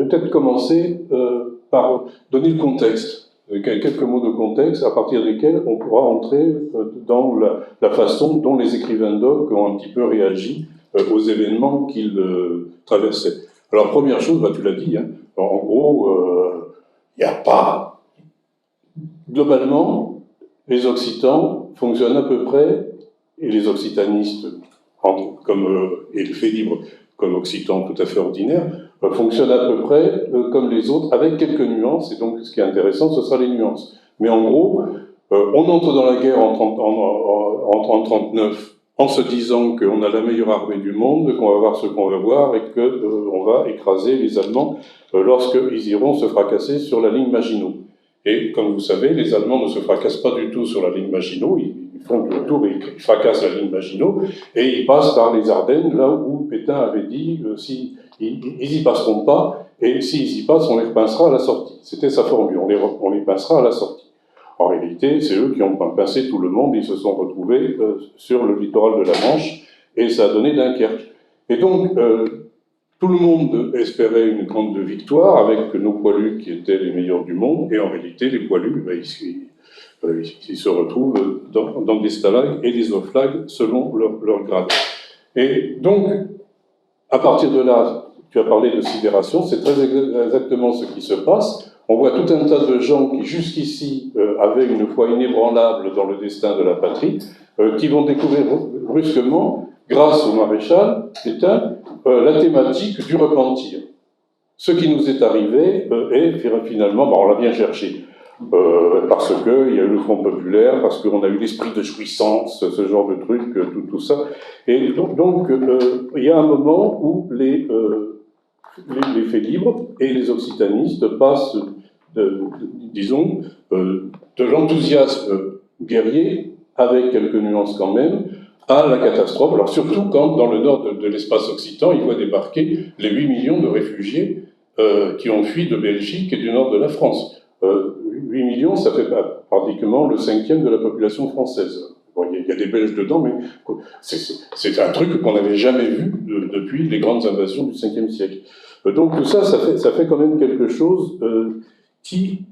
peut-être commencer par donner le contexte, quelques mots de contexte à partir desquels on pourra entrer dans la façon dont les écrivains d'Oc ont un petit peu réagi aux événements qu'ils traversaient. Alors, première chose, tu l'as dit, hein, en gros, il n'y a pas... Globalement, les Occitans fonctionnent à peu près, et les occitanistes, et le fait libre comme Occitans tout à fait ordinaires, fonctionnent à peu près comme les autres, avec quelques nuances, et donc ce qui est intéressant, ce sera les nuances. Mais en gros, on entre dans la guerre en 1939 en se disant qu'on a la meilleure armée du monde, qu'on va voir ce qu'on va voir, et qu'on va écraser les Allemands lorsqu'ils iront se fracasser sur la ligne Maginot. Et comme vous savez, les Allemands ne se fracassent pas du tout sur la ligne Maginot, ils font le tour et ils fracassent la ligne Maginot, et ils passent par les Ardennes, là où Pétain avait dit si ils y passeront pas, et s'ils y passent, on les repincera à la sortie. C'était sa formule, on les pincera à la sortie. En réalité, c'est eux qui ont pincé tout le monde, ils se sont retrouvés sur le littoral de la Manche, et ça a donné Dunkerque. Et donc, tout le monde espérait une grande victoire avec nos poilus qui étaient les meilleurs du monde, et en réalité, les poilus, ils se retrouvent dans des stalags et des oflags selon leur grade. Et donc, à partir de là, tu as parlé de sidération, c'est très exactement ce qui se passe. On voit tout un tas de gens qui, jusqu'ici, avaient une foi inébranlable dans le destin de la patrie, qui vont découvrir brusquement, grâce au maréchal Pétain, la thématique du repentir. Ce qui nous est arrivé est finalement, on l'a bien cherché, parce qu'il y a eu le Front populaire, parce qu'on a eu l'esprit de jouissance, ce genre de truc, tout ça. Et donc il y a un moment où les faits libres et les occitanistes passent, disons, de l'enthousiasme guerrier, avec quelques nuances quand même, à la catastrophe. Alors surtout quand, dans le nord de l'espace occitan, ils voient débarquer les 8 millions de réfugiés qui ont fui de Belgique et du nord de la France. 8 millions, ça fait pratiquement le 5e de la population française. Bon, il y a des Belges dedans, mais c'est un truc qu'on n'avait jamais vu depuis les grandes invasions du 5e siècle. Donc tout ça, ça fait quand même quelque chose qui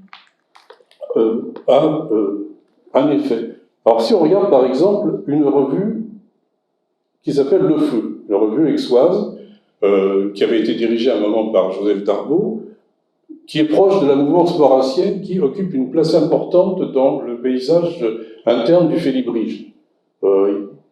a un effet. Alors si on regarde par exemple une revue qui s'appelle Le Feu, une revue aixoise, qui avait été dirigée à un moment par Joseph Dargaud, qui est proche de la mouvance maurassienne, qui occupe une place importante dans le paysage interne du Félibrige.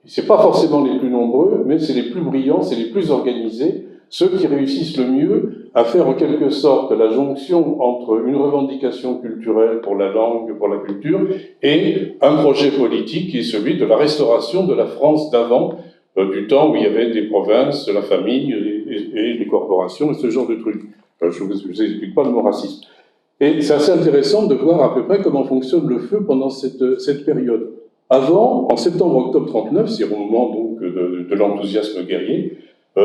C'est pas forcément les plus nombreux, mais c'est les plus brillants, c'est les plus organisés, ceux qui réussissent le mieux à faire en quelque sorte la jonction entre une revendication culturelle pour la langue, pour la culture, et un projet politique qui est celui de la restauration de la France d'avant, du temps où il y avait des provinces, la famille et les corporations et ce genre de trucs. Je ne vous explique pas le mot racisme. Et c'est assez intéressant de voir à peu près comment fonctionne le feu pendant cette période. Avant, en septembre-octobre 1939, c'est au moment donc de l'enthousiasme guerrier,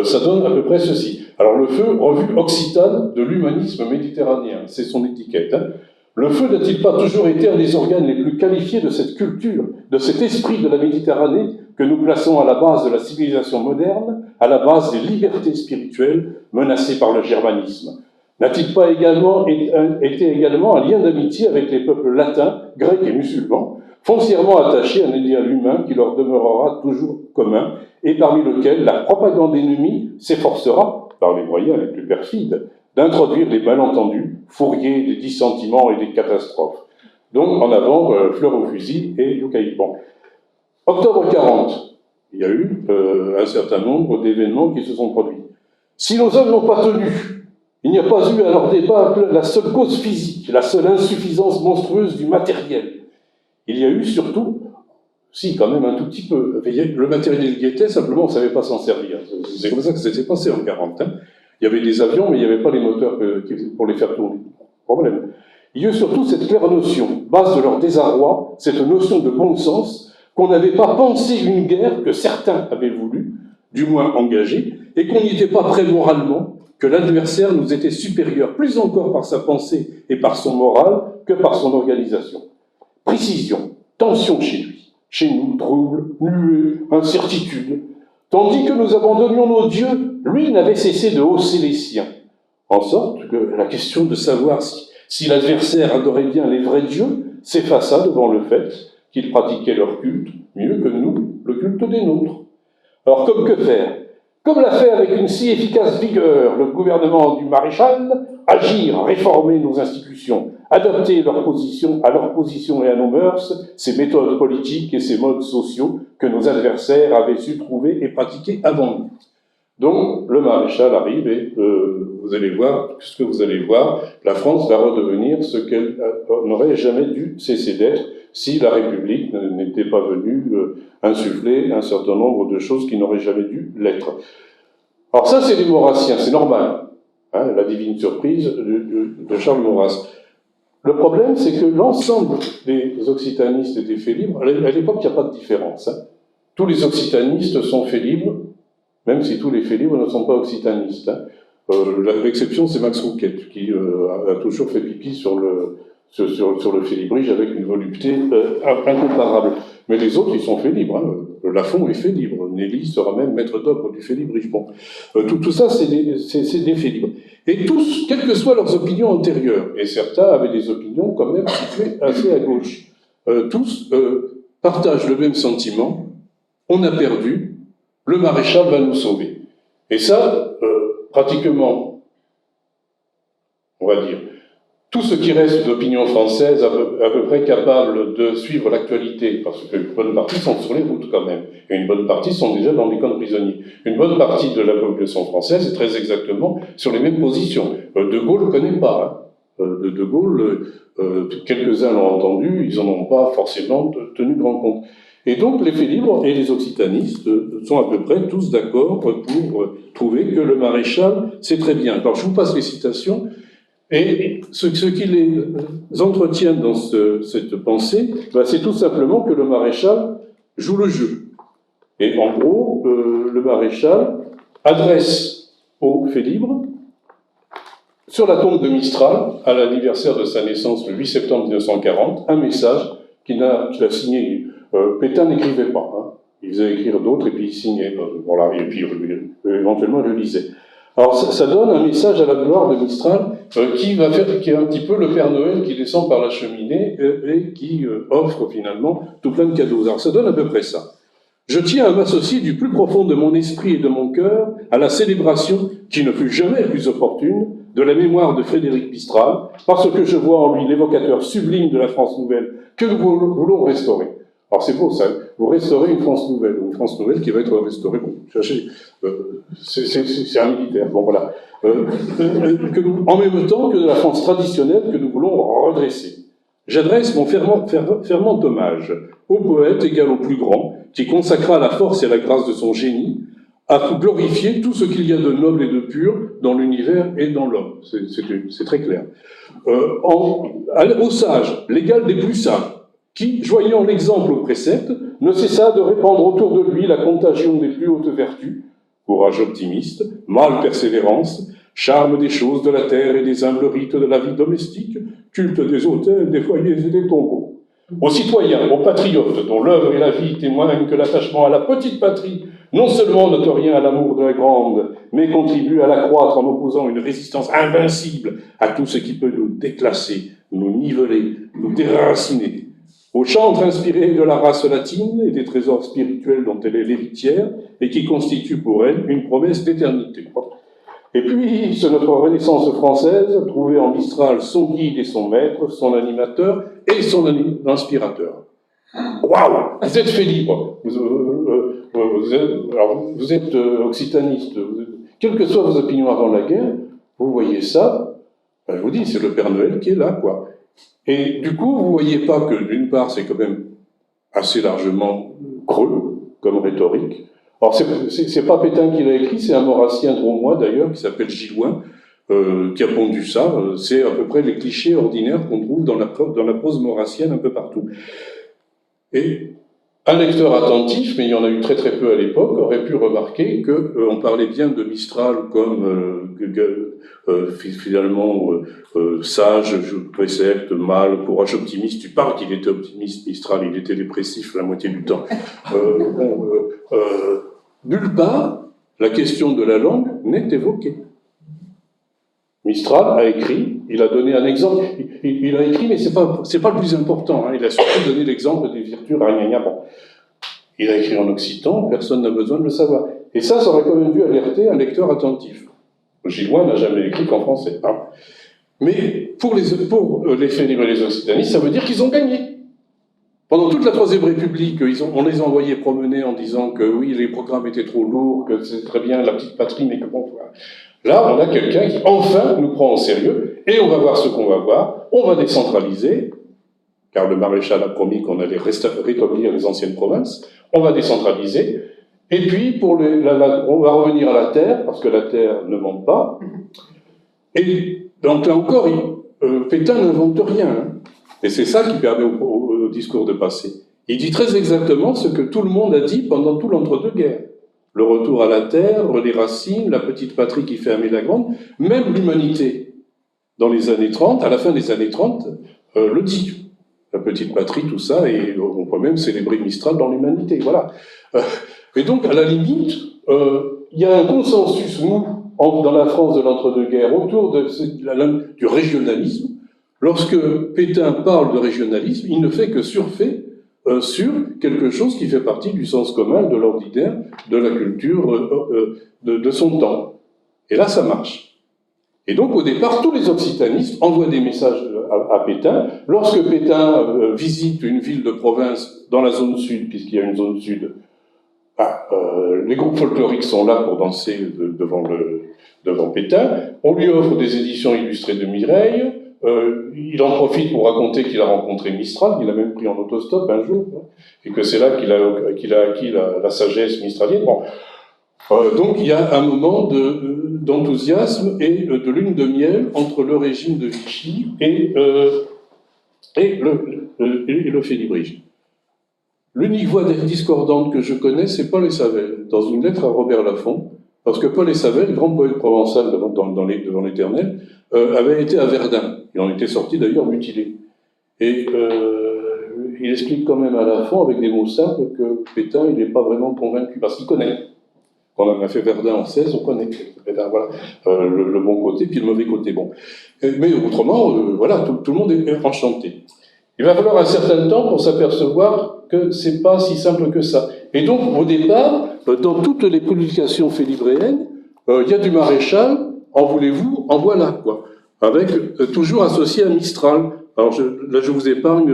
ça donne à peu près ceci. Alors le feu, revue occitane de l'humanisme méditerranéen, c'est son étiquette. Hein. Le feu n'a-t-il pas toujours été un des organes les plus qualifiés de cette culture, de cet esprit de la Méditerranée que nous plaçons à la base de la civilisation moderne, à la base des libertés spirituelles menacées par le germanisme? N'a-t-il pas été également un lien d'amitié avec les peuples latins, grecs et musulmans, foncièrement attachés à un idéal humain qui leur demeurera toujours commun, et parmi lequel la propagande ennemie s'efforcera, par les moyens les plus perfides, d'introduire les malentendus, fourriers des dissentiments et des catastrophes. Donc, en avant, fleur au fusil et Youkaïpan. Octobre 40, il y a eu un certain nombre d'événements qui se sont produits. Si nos hommes n'ont pas tenu, il n'y a pas eu à leur débat la seule cause physique, la seule insuffisance monstrueuse du matériel. Il y a eu surtout, si quand même un tout petit peu, le matériel y était, simplement on ne savait pas s'en servir. C'est comme ça que ça s'est passé en 40. Hein. Il y avait des avions, mais il n'y avait pas les moteurs pour les faire tourner. Problème. Il y a eu surtout cette claire notion, base de leur désarroi, cette notion de bon sens, qu'on n'avait pas pensé une guerre que certains avaient voulu, du moins engagée, et qu'on n'y était pas prêt moralement, que l'adversaire nous était supérieur, plus encore par sa pensée et par son moral que par son organisation. Précision, tension chez lui, chez nous, trouble, nuée, incertitude. Tandis que nous abandonnions nos dieux, lui n'avait cessé de hausser les siens. en sorte que la question de savoir si l'adversaire adorait bien les vrais dieux s'effaça devant le fait qu'ils pratiquaient leur culte mieux que nous, le culte des nôtres. Alors, comme que faire? Comme l'a fait avec une si efficace vigueur le gouvernement du maréchal, agir, réformer nos institutions, adapter à leur position et à nos mœurs, ces méthodes politiques et ces modes sociaux que nos adversaires avaient su trouver et pratiquer avant nous. Donc, le maréchal arrive et vous allez voir, ce que vous allez voir, la France va redevenir ce qu'elle n'aurait jamais dû cesser d'être si la République n'était pas venue insuffler un certain nombre de choses qui n'auraient jamais dû l'être. Alors ça, c'est du maurassien, c'est normal, hein, la divine surprise de Charles Maurras. Le problème, c'est que l'ensemble des occitanistes et des faits libres, à l'époque, il n'y a pas de différence. Hein. Tous les occitanistes sont faits libres, même si tous les faits libres ne sont pas occitanistes. Hein. L'exception, c'est Max Rouquette, qui a toujours fait pipi sur le fait librige avec une volupté incomparable. Mais les autres, ils sont faits libres. Hein. Lafont est fait libre. Nelly sera même maître d'œuvre du fait librige. Bon. Tout ça, c'est des faits libres. Et tous, quelles que soient leurs opinions antérieures, et certains avaient des opinions quand même situées assez à gauche, tous partagent le même sentiment. On a perdu, le maréchal va nous sauver. Et ça, pratiquement, on va dire, tout ce qui reste d'opinion française à peu près capable de suivre l'actualité, parce qu'une bonne partie sont sur les routes quand même, et une bonne partie sont déjà dans des camps de prisonniers. Une bonne partie de la population française est très exactement sur les mêmes positions. De Gaulle ne connaît pas. Hein. De Gaulle, quelques-uns l'ont entendu, ils n'en ont pas forcément tenu grand compte. Et donc les faits libres et les occitanistes sont à peu près tous d'accord pour trouver que le maréchal, c'est très bien. Alors je vous passe les citations. Et ce qui les entretient dans cette pensée, c'est tout simplement que le maréchal joue le jeu. Et en gros, le maréchal adresse aux faits libres, sur la tombe de Mistral, à l'anniversaire de sa naissance, le 8 septembre 1940, un message qu'il a signé. Pétain n'écrivait pas, hein. Il faisait écrire d'autres et puis il signait. Voilà, et puis éventuellement je le lisais. Alors ça donne un message à la gloire de Mistral qui est un petit peu le Père Noël qui descend par la cheminée et qui offre finalement tout plein de cadeaux. Alors ça donne à peu près ça. Je tiens à m'associer du plus profond de mon esprit et de mon cœur à la célébration, qui ne fut jamais plus opportune, de la mémoire de Frédéric Mistral, parce que je vois en lui l'évocateur sublime de la France nouvelle que nous voulons restaurer. Alors c'est beau ça, vous restaurez une France nouvelle qui va être restaurée. Bon, c'est un militaire. Bon voilà, en même temps que de la France traditionnelle que nous voulons redresser. J'adresse mon fervent hommage au poète égal au plus grand, qui consacra la force et la grâce de son génie à glorifier tout ce qu'il y a de noble et de pur dans l'univers et dans l'homme. C'est très clair. Au sage, l'égal des plus sages, qui, joignant l'exemple au précepte, ne cessa de répandre autour de lui la contagion des plus hautes vertus, courage optimiste, mâle persévérance, charme des choses de la terre et des humbles rites de la vie domestique, culte des autels, des foyers et des tombeaux. Aux citoyens, aux patriotes, dont l'œuvre et la vie témoignent que l'attachement à la petite patrie non seulement n'ôte rien à l'amour de la grande, mais contribue à l'accroître en opposant une résistance invincible à tout ce qui peut nous déclasser, nous niveler, nous déraciner. Aux chantres inspirés de la race latine et des trésors spirituels dont elle est l'héritière et qui constituent pour elle une promesse d'éternité. Et puis, c'est notre Renaissance française, trouver en Mistral son guide et son maître, son animateur et son inspirateur. Waouh! Vous êtes fait libre. Vous êtes occitaniste. Quelles que soient vos opinions avant la guerre, vous voyez ça, je vous dis, c'est le Père Noël qui est là, quoi. Et du coup, vous ne voyez pas que, d'une part, c'est quand même assez largement creux comme rhétorique. Alors, c'est pas Pétain qui l'a écrit, c'est un maurassien drômois d'ailleurs, qui s'appelle Gilloin, qui a pondu ça. C'est à peu près les clichés ordinaires qu'on trouve dans la prose maurassienne un peu partout. Et un lecteur attentif, mais il y en a eu très très peu à l'époque, aurait pu remarquer qu'on parlait bien de Mistral comme finalement sage, précepte, mâle, courage optimiste. Tu parles qu'il était optimiste, Mistral, il était dépressif la moitié du temps. Nulle part, la question de la langue n'est évoquée. Mistral a écrit, il a donné un exemple, il a écrit, mais c'est pas le plus important, hein. Il a surtout donné l'exemple des vertus ragnagna. Bon. Il a écrit en occitan, personne n'a besoin de le savoir. Et ça aurait quand même dû alerter un lecteur attentif. Gillois n'a jamais écrit qu'en français. Hein. Mais pour les fédérés et les occitanistes, ça veut dire qu'ils ont gagné. Pendant toute la Troisième République, on les a envoyés promener en disant que oui, les programmes étaient trop lourds, que c'est très bien la petite patrie, mais que bon, voilà. Là, on a quelqu'un qui, enfin, nous prend au sérieux, et on va voir ce qu'on va voir, on va décentraliser, car le maréchal a promis qu'on allait rétablir les anciennes provinces, on va décentraliser, et puis on va revenir à la terre, parce que la terre ne monte pas, et donc là encore, Pétain n'invente rien, hein. Et c'est ça qui permet au discours de passer. Il dit très exactement ce que tout le monde a dit pendant tout l'entre-deux-guerres. Le retour à la terre, les racines, la petite patrie qui fait aimer la grande, même l'humanité. Dans les années 30, à la fin des années 30, le dit. La petite patrie, tout ça, et on peut même célébrer Mistral dans l'humanité, voilà. Et donc, à la limite, il y a un consensus, nous, dans la France de l'entre-deux-guerres, autour du régionalisme. Lorsque Pétain parle de régionalisme, il ne fait que surfer sur quelque chose qui fait partie du sens commun, de l'ordinaire, de la culture de son temps. Et là, ça marche. Et donc, au départ, tous les occitanistes envoient des messages à Pétain. Lorsque Pétain visite une ville de province dans la zone sud, puisqu'il y a une zone sud, les groupes folkloriques sont là pour danser devant Pétain. On lui offre des éditions illustrées de Mireille. Il en profite pour raconter qu'il a rencontré Mistral, qu'il a même pris en autostop un jour, hein, et que c'est là qu'il a acquis la sagesse mistralienne. Bon. Donc il y a un moment d'enthousiasme et de lune de miel entre le régime de Vichy et le félibrige. L'unique voix discordante que je connais, c'est Paul Essavel, dans une lettre à Robert Laffont, parce que Paul Essavel, grand poète provençal devant l'Éternel, avait été à Verdun. Il en était sorti d'ailleurs mutilé. Et il explique quand même à Laffont, avec des mots simples, que Pétain, il n'est pas vraiment convaincu, parce qu'il connaît. Quand on a fait Verdun en 16, on connaît. Voilà, le bon côté, puis le mauvais côté. Bon. Mais autrement, voilà, tout le monde est enchanté. Il va falloir un certain temps pour s'apercevoir que c'est pas si simple que ça. Et donc, au départ, dans toutes les publications félibréennes, il y a du maréchal, en voulez-vous, en voilà, quoi. Avec, toujours associé à Mistral. Alors, là, je vous épargne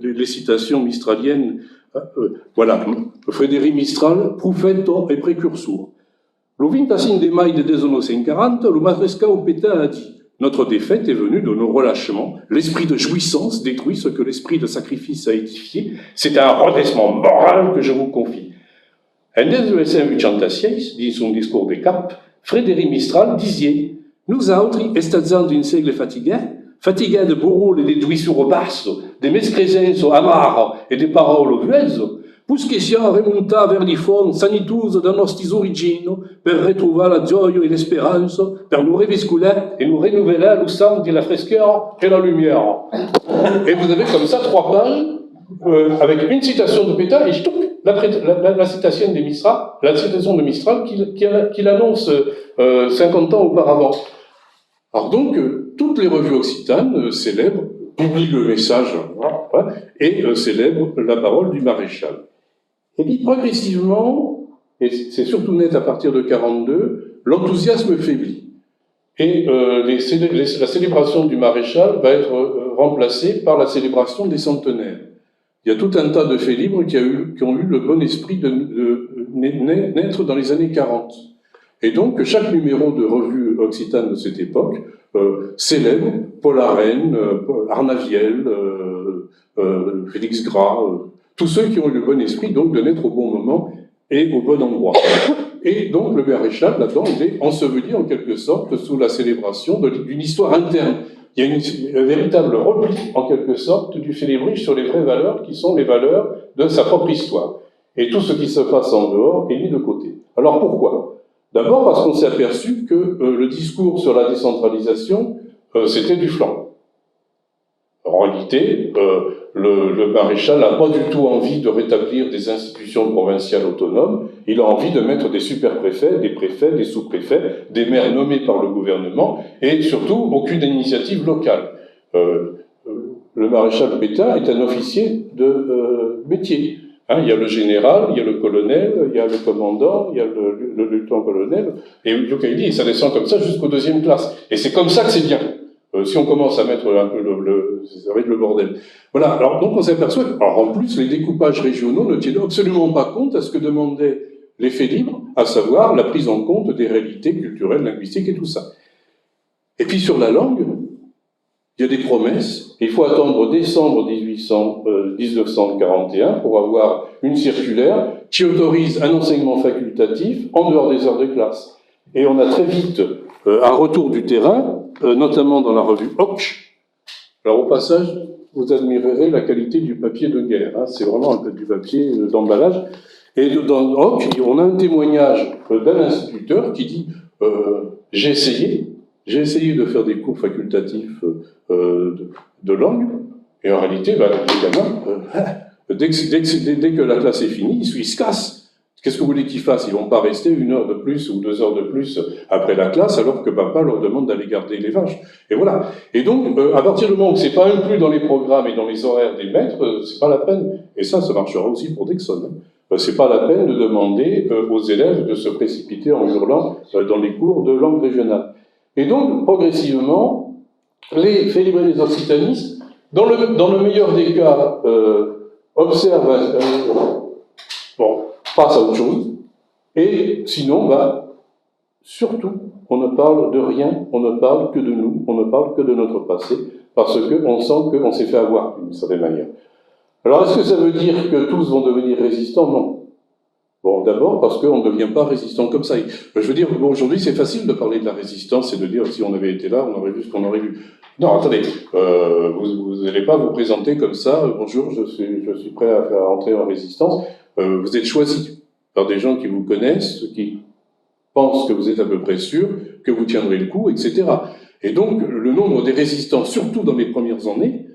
les citations mistraliennes. Voilà. Frédéric Mistral, profeto et précursor. Le 25 de mai de 1940, le maréchal Pétain a dit: notre défaite est venue de nos relâchements. L'esprit de jouissance détruit ce que l'esprit de sacrifice a édifié. C'est un redressement moral que je vous confie. En 1986, dit son discours de Cap, Frédéric Mistral disait: nous autres, estats d'un siècle fatigués de burros et de duissures basses, de mescrésences amares et de paroles vuelles, puisque siamo remontés vers les fonds sanitous de nostres origines, per retrouver la joie et l'espérance, per nous revisculer et nous renouveler le sang de la fraîcheur et la lumière. Et vous avez comme ça 3 pages, avec une citation de Pétain, et la citation de Mistral qu'il annonce 50 ans auparavant. Alors donc, toutes les revues occitanes célèbrent, publient le message, et célèbrent la parole du maréchal. Et puis progressivement, et c'est surtout net à partir de 1942, l'enthousiasme faiblit. Et la célébration du maréchal va être remplacée par la célébration des centenaires. Il y a tout un tas de faits libres qui ont eu le bon esprit de naître dans les années 40. Et donc, chaque numéro de revue occitane de cette époque célèbre Paul Arène, Arnaviel, Félix Gras, tous ceux qui ont eu le bon esprit donc de naître au bon moment et au bon endroit. Et donc, le maréchal, là-dedans, il est enseveli en quelque sorte sous la célébration d'une histoire interne. Il y a un véritable repli, en quelque sorte, du félibrige sur les vraies valeurs qui sont les valeurs de sa propre histoire. Et tout ce qui se passe en dehors est mis de côté. Alors pourquoi ? D'abord parce qu'on s'est aperçu que le discours sur la décentralisation, c'était du flanc. En réalité, le maréchal n'a pas du tout envie de rétablir des institutions provinciales autonomes, il a envie de mettre des super-préfets, des préfets, des sous-préfets, des maires nommés par le gouvernement, et surtout aucune initiative locale. Le maréchal Pétain est un officier de métier. Hein, il y a le général, il y a le colonel, il y a le commandant, il y a le lieutenant-colonel, et Lucchesi, ça descend comme ça jusqu'aux deuxième classe. Et c'est comme ça que c'est bien. Si on commence à mettre un peu ça va être le bordel. Voilà, alors donc on s'aperçoit alors en plus, les découpages régionaux ne tiennent absolument pas compte à ce que demandaient les faits libres, à savoir la prise en compte des réalités culturelles, linguistiques et tout ça. Et puis sur la langue, il y a des promesses. Il faut attendre décembre 1941 pour avoir une circulaire qui autorise un enseignement facultatif en dehors des heures de classe. Et on a très vite un retour du terrain, notamment dans la revue Hoc. Alors au passage, vous admirerez la qualité du papier de guerre. Hein. C'est vraiment un peu du papier d'emballage. Et dans Hoc, on a un témoignage d'un instituteur qui dit j'ai essayé de faire des cours facultatifs de langue, et en réalité, ben, les gamins, dès que la classe est finie, ils se cassent. Qu'est-ce que vous voulez qu'ils fassent? Ils vont pas rester 1 heure de plus ou 2 heures de plus après la classe, alors que papa leur demande d'aller garder les vaches. Et voilà. Et donc, à partir du moment où c'est pas inclus dans les programmes et dans les horaires des maîtres, c'est pas la peine. Et ça marchera aussi pour Dixon. C'est pas la peine de demander aux élèves de se précipiter en hurlant dans les cours de langue régionale. Et donc, progressivement, les faits libres et les occitanistes, dans le meilleur des cas, observent, passent à autre chose, et sinon, surtout, on ne parle de rien, on ne parle que de nous, on ne parle que de notre passé, parce qu'on sent qu'on s'est fait avoir, d'une certaine manière. Alors, est-ce que ça veut dire que tous vont devenir résistants? Non. Bon, d'abord parce qu'on ne devient pas résistant comme ça. Je veux dire, aujourd'hui, c'est facile de parler de la résistance et de dire si on avait été là, on aurait vu ce qu'on aurait vu. Non, attendez, vous n'allez pas vous présenter comme ça. Bonjour, je suis prêt à faire entrer en résistance. Vous êtes choisi par des gens qui vous connaissent, qui pensent que vous êtes à peu près sûr, que vous tiendrez le coup, etc. Et donc, le nombre des résistants, surtout dans les premières années,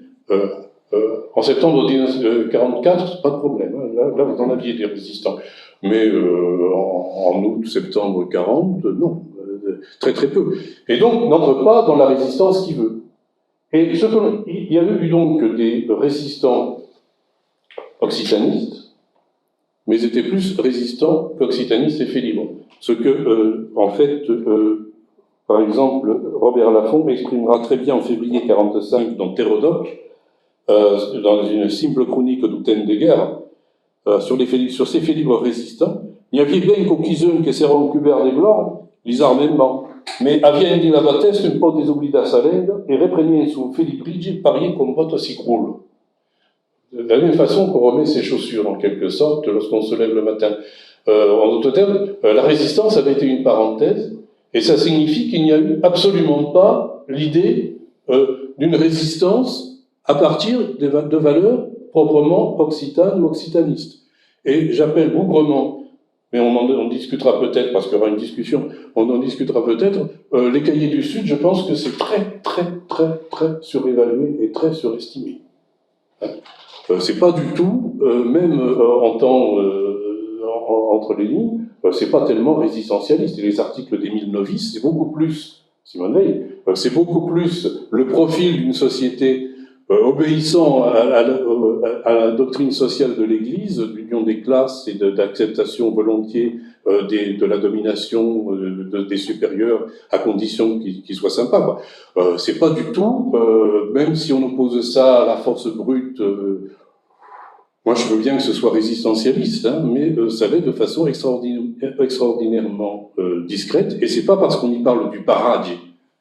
en septembre 1944, pas de problème. Hein. Là, vous en aviez des résistants. Mais en août, septembre 40, non, très très peu. Et donc, n'entre pas dans la résistance qui veut. Et il y a eu donc des résistants occitanistes, mais ils étaient plus résistants qu'occitanistes et faits libres. Ce que, en fait, par exemple, Robert Laffont exprimera très bien en février 1945 dans Thérodoc, dans une simple chronique d'Outen de guerre, sur ces faits libres résistants, il y avait bien qu'aucun qui s'erano cubert de gloire, les armements, mais aviendi la batteste un po' desoblida salenda et reprenien su felibrigi parier comme botte si croule. De la même façon qu'on remet ses chaussures, en quelque sorte, lorsqu'on se lève le matin. En d'autres termes, la résistance avait été une parenthèse, et ça signifie qu'il n'y a eu absolument pas l'idée d'une résistance à partir de valeurs proprement occitanes ou occitanistes. Et j'appelle bougrement, mais on en discutera peut-être, parce qu'il y aura une discussion, on en discutera peut-être, les cahiers du Sud, je pense que c'est très, très, très, très surévalué et très surestimé. C'est pas du tout, même en temps entre les lignes, c'est pas tellement résistentialiste. Et les articles d'Émile Novice, c'est beaucoup plus, Simone Veil, c'est beaucoup plus le profil d'une société obéissant à la doctrine sociale de l'Église, d'union des classes et d'acceptation volontiers de la domination des supérieurs, à condition qu'ils soient sympas. C'est pas du tout, même si on oppose ça à la force brute. Moi, je veux bien que ce soit résistentialiste, hein, mais ça l'est de façon extraordinairement discrète. Et c'est pas parce qu'on y parle du paradis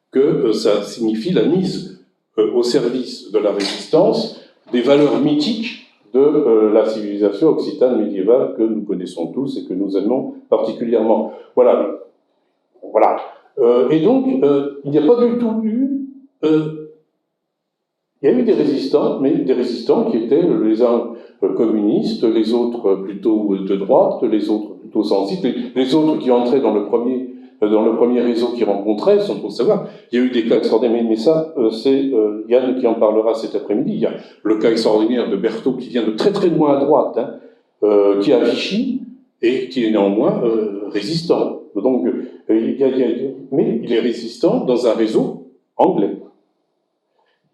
que ça signifie la mise au service de la résistance des valeurs mythiques de la civilisation occitane médiévale que nous connaissons tous et que nous aimons particulièrement. Voilà. Et donc, il n'y a pas du tout eu... il y a eu des résistants, mais des résistants qui étaient les uns communistes, les autres plutôt de droite, les autres plutôt sensibles, les autres qui entraient dans le premier dans le premier réseau qu'ils rencontraient, sans trop savoir. Il y a eu des cas extraordinaires, mais ça, c'est Yann qui en parlera cet après-midi. Il y a le cas extraordinaire de Berthaud qui vient de très très loin à droite, qui est à Vichy, et qui est néanmoins résistant. Donc, mais il est résistant dans un réseau anglais.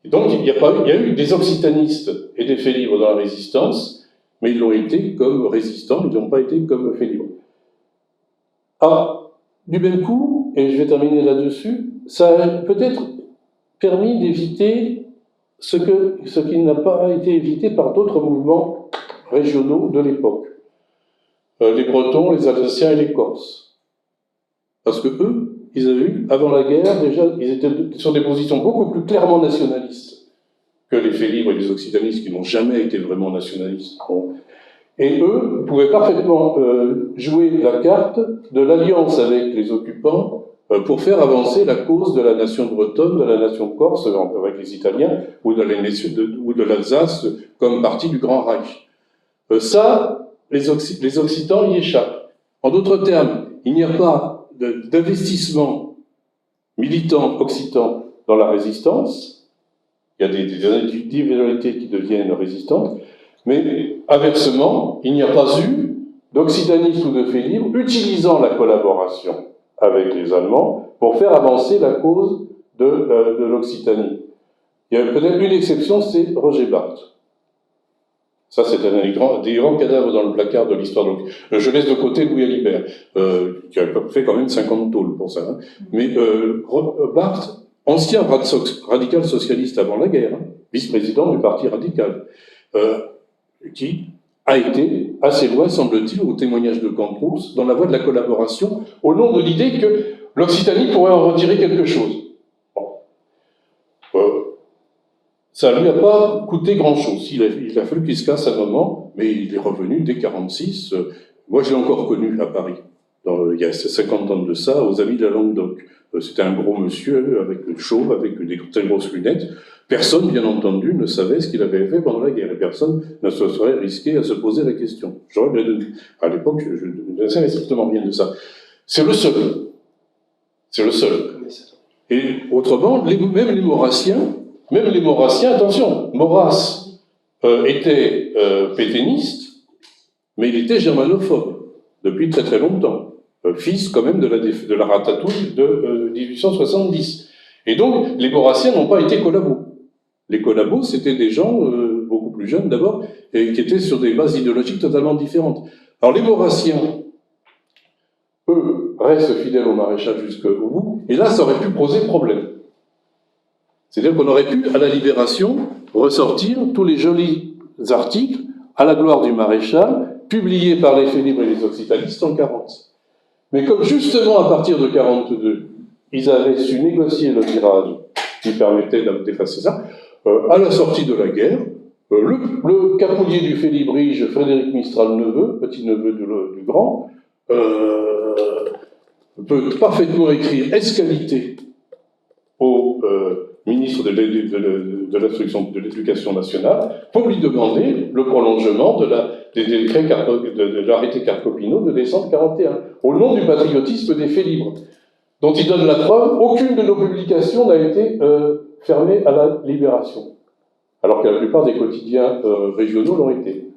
Et donc, il y a eu des occitanistes et des faits libres dans la résistance, mais ils l'ont été comme résistants, ils n'ont pas été comme faits libres. Alors, du même coup, et je vais terminer là-dessus, ça a peut-être permis d'éviter ce qui n'a pas été évité par d'autres mouvements régionaux de l'époque. Les Bretons, les Alsaciens et les Corses. Parce que eux, ils avaient eu, avant la guerre, déjà, ils étaient sur des positions beaucoup plus clairement nationalistes que les faits libres et les occitanistes qui n'ont jamais été vraiment nationalistes. Bon. Et eux pouvaient parfaitement jouer la carte de l'alliance avec les occupants pour faire avancer la cause de la nation bretonne, de la nation corse, avec les Italiens, ou de l'Alsace comme partie du Grand Reich. Ça, les Occitans y échappent. En d'autres termes, il n'y a pas d'investissement militant occitan dans la résistance. Il y a des individualités qui deviennent résistantes, mais inversement, il n'y a pas eu d'occitanistes ou de faits libres utilisant la collaboration avec les Allemands pour faire avancer la cause de l'Occitanie. Il y a peut-être une exception, c'est Roger Barthes. Ça, c'est un des grands cadavres dans le placard de l'histoire. Donc, je laisse de côté Louis Alibert, qui a fait quand même 50 tôles pour ça. Hein. Mais Barthes, ancien radical socialiste avant la guerre, vice-président du Parti radical, qui a été assez loin, semble-t-il, au témoignage de Camproux, dans la voie de la collaboration, au nom de l'idée que l'Occitanie pourrait en retirer quelque chose. Ça ne lui a pas coûté grand-chose. Il a fallu qu'il se casse un moment, mais il est revenu dès 1946. Moi, je l'ai encore connu à Paris, il y a 50 ans de ça, aux Amis de la Languedoc. C'était un gros monsieur, avec le chauve, avec des très grosses lunettes. Personne, bien entendu, ne savait ce qu'il avait fait pendant la guerre, et personne ne se serait risqué à se poser la question. À l'époque, je ne savais strictement rien de ça. C'est le seul. C'est le seul. Et autrement, même les Maurassiens, attention, Maurras était pétainiste, mais il était germanophobe depuis très très longtemps, fils quand même de la ratatouille de 1870. Et donc, les Maurassiens n'ont pas été collabos. Les collabos, c'était des gens beaucoup plus jeunes d'abord, et qui étaient sur des bases idéologiques totalement différentes. Alors les Maurassiens, eux, restent fidèles au maréchal jusqu'au bout, et là, ça aurait pu poser problème. C'est-à-dire qu'on aurait pu, à la Libération, ressortir tous les jolis articles à la gloire du maréchal, publiés par les faits libres et les occitanistes en 1940. Mais comme justement, à partir de 1942, ils avaient su négocier le virage qui permettait d'effacer ça, à la sortie de la guerre, le capoulier du Félibrige, Frédéric Mistral-Neveu, petit-neveu du grand, peut parfaitement écrire escalité au ministre de l'Instruction de l'Éducation nationale pour lui demander le prolongement des décrets de l'arrêté Carcopino de décembre 1941, au nom du patriotisme des faits libres, dont il donne la preuve. Aucune de nos publications n'a été fermée à la Libération, alors que la plupart des quotidiens régionaux l'ont été.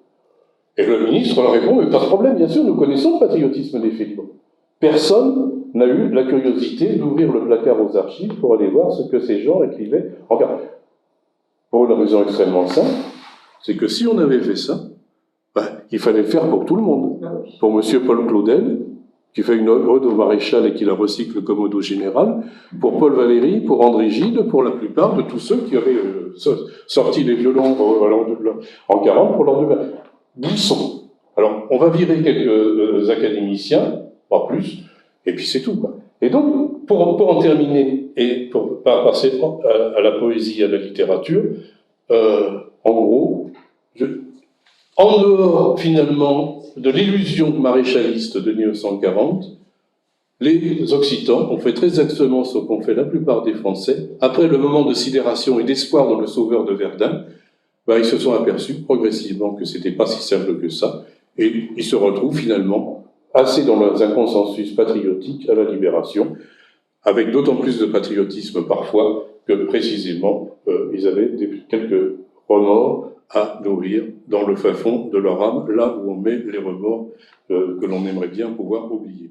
Et le ministre leur répond, mais pas de problème, bien sûr, nous connaissons le patriotisme des faits libres. Personne n'a eu la curiosité d'ouvrir le placard aux archives pour aller voir ce que ces gens écrivaient. Encore, pour une raison extrêmement simple, c'est que si on avait fait ça, il fallait le faire pour tout le monde. Pour M. Paul Claudel, qui fait une ode au maréchal et qui la recycle comme ode au général, pour Paul Valéry, pour André Gide, pour la plupart de tous ceux qui avaient sorti les violons en 40 pour leur devoir. Buisson. Alors, on va virer quelques académiciens, pas plus, et puis c'est tout, quoi. Et donc, pour en terminer, et pour passer à la poésie, à la littérature, en gros, en dehors, finalement, de l'illusion maréchaliste de 1940, les Occitans ont fait très exactement ce qu'ont fait la plupart des Français. Après le moment de sidération et d'espoir dans le sauveur de Verdun, ils se sont aperçus progressivement que c'était pas si simple que ça, et ils se retrouvent finalement assez dans un consensus patriotique à la Libération, avec d'autant plus de patriotisme parfois que précisément ils avaient quelques remords à nourrir dans le fin fond de leur âme, là où on met les remords que l'on aimerait bien pouvoir oublier.